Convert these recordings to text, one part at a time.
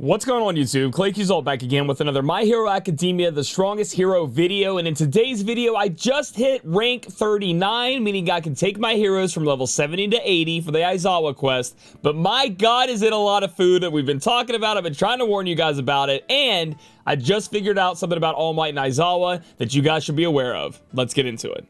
What's going on, YouTube? ClayQZalt back again with another My Hero Academia The Strongest Hero video, and in today's video I just hit rank 39, meaning I can take my heroes from level 70 to 80 for the Aizawa quest. But my god, is it a lot of food that we've been talking about. I've been trying to warn you guys about it, and I just figured out something about All Might and Izawa that you guys should be aware of. Let's get into it.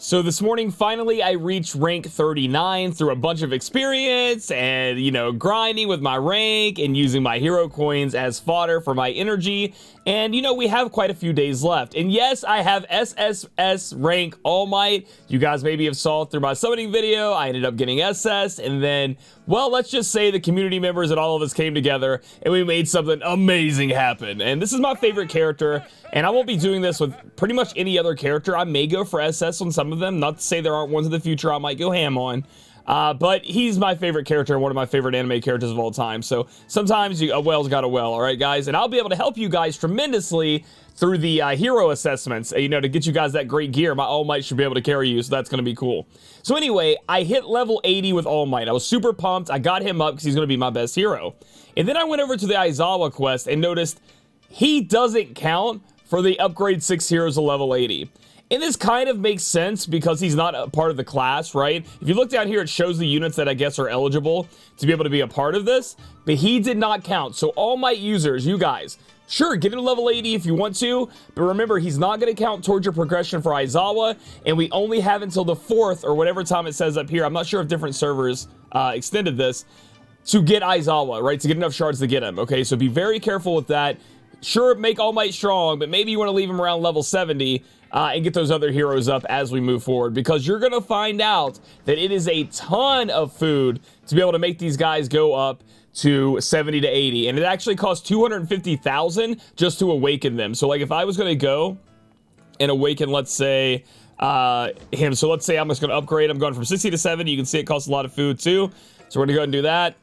So this morning, finally, I reached rank 39 through a bunch of experience and, grinding with my rank and using my hero coins as fodder for my energy. And, we have quite a few days left. And yes, I have SSS rank All Might. You guys maybe have saw through my summoning video. I ended up getting SS, and then, well, let's just say the community members and all of us came together and we made something amazing happen. And this is my favorite character, and I won't be doing this with pretty much any other character. I may go for SS on some of them, not to say there aren't ones in the future I might go ham on. But he's my favorite character and one of my favorite anime characters of all time. So sometimes a whale's got a whale, all right, guys? And I'll be able to help you guys tremendously through the hero assessments, to get you guys that great gear. My All Might should be able to carry you, so that's going to be cool. So anyway, I hit level 80 with All Might. I was super pumped. I got him up because he's going to be my best hero. And then I went over to the Aizawa quest and noticed he doesn't count for the upgrade 6 heroes to level 80. And this kind of makes sense because he's not a part of the class, right? If you look down here, it shows the units that I guess are eligible to be able to be a part of this, but he did not count. So All Might users, you guys, sure, get him to level 80 if you want to, but remember, he's not going to count towards your progression for Aizawa, and we only have until the 4th or whatever time it says up here. I'm not sure if different servers extended this to get Aizawa, right? To get enough shards to get him, okay? So be very careful with that. Sure, make All Might strong, but maybe you want to leave him around level 70 and get those other heroes up as we move forward, because you're going to find out that it is a ton of food to be able to make these guys go up to 70 to 80, and it actually costs 250,000 just to awaken them. So like if I was going to go and awaken, let's say him, so let's say I'm just going to upgrade, I'm going from 60 to 70. You can see it costs a lot of food too, so we're going to go ahead and do that.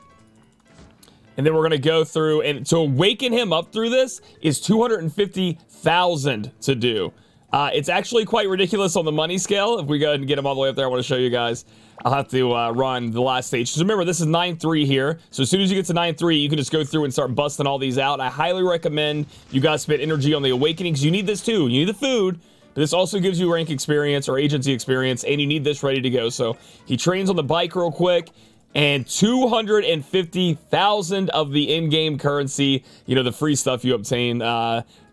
And then we're going to go through, and to awaken him up through this is 250,000 to do. It's actually quite ridiculous on the money scale. If we go ahead and get him all the way up there, I want to show you guys. I'll have to run the last stage. So remember, this is 9-3 here. So as soon as you get to 9-3, you can just go through and start busting all these out. I highly recommend you guys spend energy on the awakening, because you need this too. You need the food, but this also gives you rank experience or agency experience, and you need this ready to go. So he trains on the bike real quick. And 250,000 of the in-game currency, the free stuff you obtain,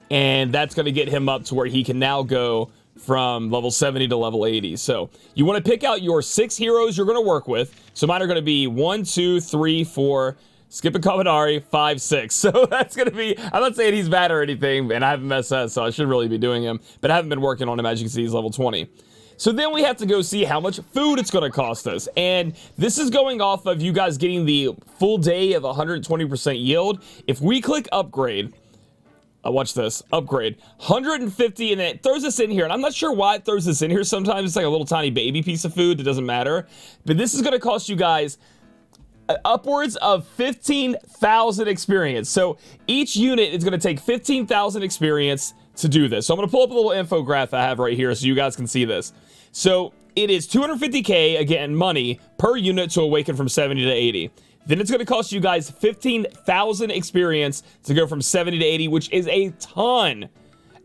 and that's going to get him up to where he can now go from level 70 to level 80. So you want to pick out your 6 heroes you're going to work with. So mine are going to be 1, 2, 3, 4, skip a Kaminari, 5, 6. So that's going to be, I'm not saying he's bad or anything, and I haven't messed that, so I should really be doing him, but I haven't been working on him. As you can see, he's level 20. So then we have to go see how much food it's going to cost us. And this is going off of you guys getting the full day of 120% yield. If we click upgrade, watch this, upgrade, 150, and it throws this in here. And I'm not sure why it throws this in here sometimes. It's like a little tiny baby piece of food that doesn't matter. But this is going to cost you guys upwards of 15,000 experience. So each unit is going to take 15,000 experience to do this. So I'm going to pull up a little infograph I have right here so you guys can see this. So it is 250k, again, money per unit to awaken from 70 to 80. Then it's going to cost you guys 15,000 experience to go from 70 to 80, which is a ton.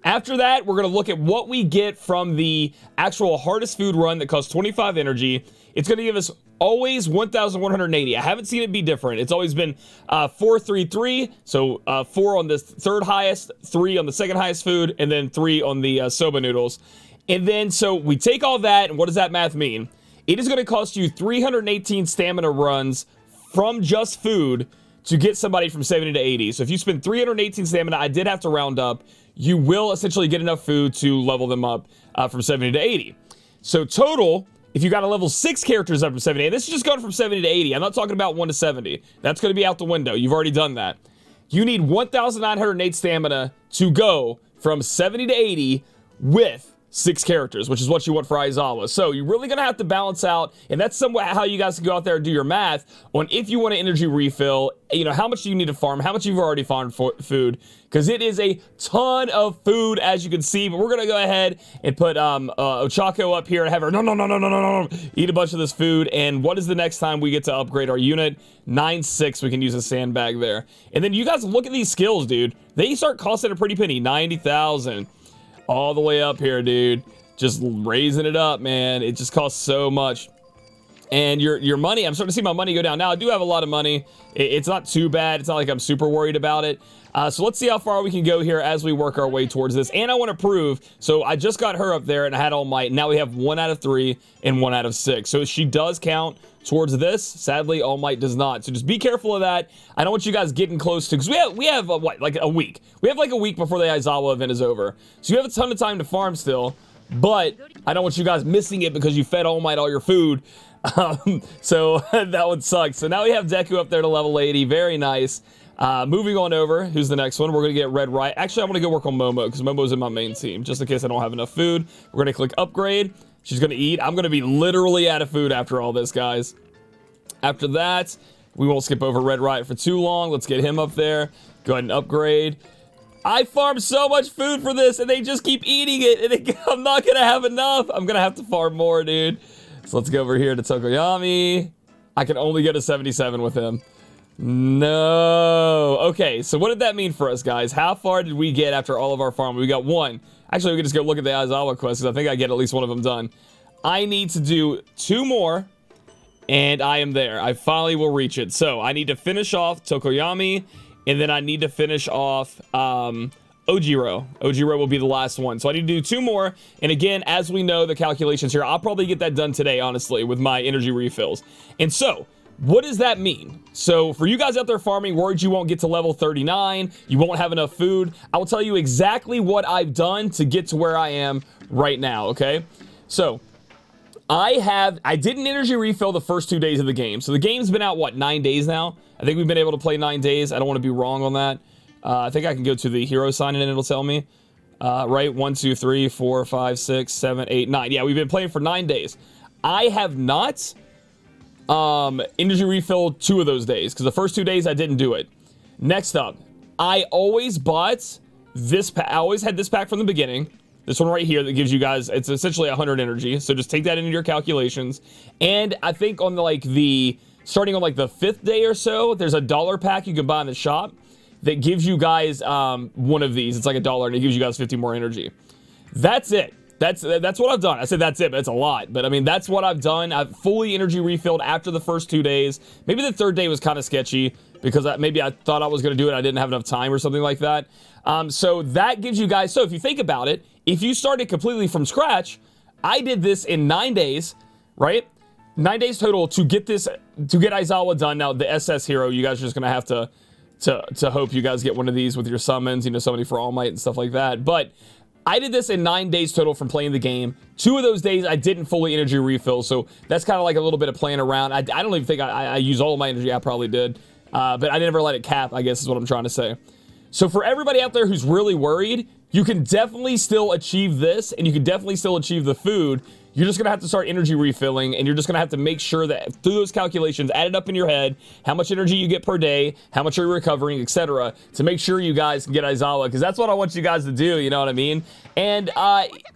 After that, we're going to look at what we get from the actual hardest food run that costs 25 energy. It's going to give us always 1,180. I haven't seen it be different. It's always been 4, 3, 3. So 4 on the third highest, 3 on the second highest food, and then 3 on the soba noodles. And then, so we take all that, and what does that math mean? It is going to cost you 318 stamina runs from just food to get somebody from 70 to 80. So if you spend 318 stamina, I did have to round up, you will essentially get enough food to level them up from 70 to 80. So total, if you got a level 6 characters up from 70, and this is just going from 70 to 80. I'm not talking about 1 to 70. That's going to be out the window. You've already done that. You need 1,908 stamina to go from 70 to 80 with 6 characters, which is what you want for Aizawa. So you're really gonna have to balance out, and that's somewhat how you guys can go out there and do your math on if you want an energy refill, you know, how much do you need to farm, how much you've already farmed for food, because it is a ton of food, as you can see. But we're gonna go ahead and put Ochako up here and have her no, eat a bunch of this food. And what is the next time we get to upgrade our unit? 9-6, we can use a sandbag there. And then you guys look at these skills, dude. They start costing a pretty penny, 90,000. All the way up here, dude. Just raising it up, man. It just costs so much. And your money, I'm starting to see my money go down. Now, I do have a lot of money. It's not too bad. It's not like I'm super worried about it. So let's see how far we can go here as we work our way towards this. And I want to prove, so I just got her up there and I had All Might. Now we have 1 out of 3 and 1 out of 6. So she does count towards this. Sadly, All Might does not. So just be careful of that. I don't want you guys getting close to, because we have what, like a week. We have like a week before the Aizawa event is over. So you have a ton of time to farm still, but I don't want you guys missing it because you fed All Might all your food. So that would suck. So now we have Deku up there to level 80. Very nice. Moving on over, who's the next one? We're going to get Red Right. Actually, I want to go work on Momo because Momo's in my main team, just in case I don't have enough food. We're going to click upgrade. She's going to eat. I'm going to be literally out of food after all this, guys. After that, we won't skip over Red Right for too long. Let's get him up there. Go ahead and upgrade. I farmed so much food for this, and they just keep eating it, and I'm not going to have enough. I'm going to have to farm more, dude. So let's go over here to Tokoyami. I can only get a 77 with him. No. Okay, so what did that mean for us, guys? How far did we get after all of our farming? We got 1. Actually, we can just go look at the Aizawa quest, because I think I get at least 1 of them done. I need to do 2 more, and I am there. I finally will reach it. So I need to finish off Tokoyami, and then I need to finish off Ojiro. Ojiro will be the last one. So I need to do 2 more. And again, as we know, the calculations here, I'll probably get that done today, honestly, with my energy refills. And so, what does that mean? So for you guys out there farming, worried you won't get to level 39, you won't have enough food, I will tell you exactly what I've done to get to where I am right now, okay? So, I didn't energy refill the first 2 days of the game. So the game's been out, what, 9 days now? I think we've been able to play 9 days. I don't want to be wrong on that. I think I can go to the hero sign and it'll tell me. Right, 1, 2, 3, 4, 5, 6, 7, 8, 9. Yeah, we've been playing for 9 days. I have not energy refilled 2 of those days, because the first 2 days I didn't do it. Next up, I always bought this pack. I always had this pack from the beginning. This one right here that gives you guys, it's essentially 100 energy. So just take that into your calculations. And I think on starting on like the 5th day or so, there's a $1 pack you can buy in the shop that gives you guys one of these. It's like $1 and it gives you guys 50 more energy. That's it. That's what I've done. I said that's it, but it's a lot. But I mean, that's what I've done. I've fully energy refilled after the first 2 days. Maybe the 3rd day was kind of sketchy because maybe I thought I was going to do it. I didn't have enough time or something like that. So that gives you guys, so if you think about it, if you started completely from scratch, I did this in 9 days, right? 9 days total to get Aizawa done. Now the SS hero, you guys are just going to have to hope you guys get one of these with your summons, you know, somebody for All Might and stuff like that. But I did this in 9 days total from playing the game. 2 of those days I didn't fully energy refill, so that's kind of like a little bit of playing around. I don't even think I use all of my energy. I probably did, but I never let it cap, I guess is what I'm trying to say. So for everybody out there who's really worried, you can definitely still achieve this, and you can definitely still achieve the food. You're just going to have to start energy refilling, and you're just going to have to make sure that through those calculations, add it up in your head, how much energy you get per day, how much are you recovering, etc., to make sure you guys can get Aizawa, because that's what I want you guys to do, you know what I mean? And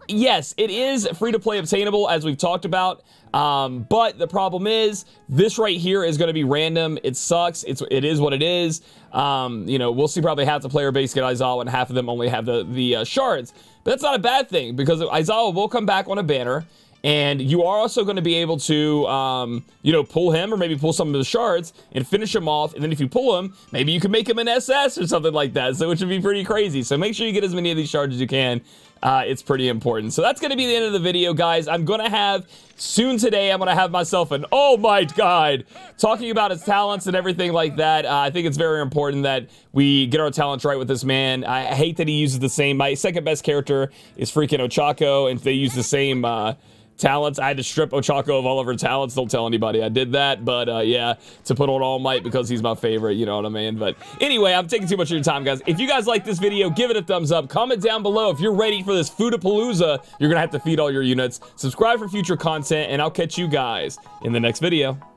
yes, it is free-to-play obtainable, as we've talked about, but the problem is, this right here is going to be random. It sucks. It is what it is. You know, we'll see probably half the player base get Aizawa, and half of them only have the shards. But that's not a bad thing, because Aizawa will come back on a banner, and you are also going to be able to, you know, pull him or maybe pull some of the shards and finish him off. And then if you pull him, maybe you can make him an SS or something like that, so which would be pretty crazy. So make sure you get as many of these shards as you can. It's pretty important. So that's going to be the end of the video, guys. I'm going to have, soon today, I'm going to have myself an All Might guide talking about his talents and everything like that. I think it's very important that we get our talents right with this man. I hate that he uses the same, my second best character is freaking Ochako, and they use the same talents. I had to strip Ochako of all of her talents. Don't tell anybody I did that, but yeah, to put on All Might because he's my favorite, you know what I mean? But anyway, I'm taking too much of your time, guys. If you guys like this video, give it a thumbs up. Comment down below if you're ready for this Foodapalooza. You're gonna have to feed all your units. Subscribe for future content, and I'll catch you guys in the next video.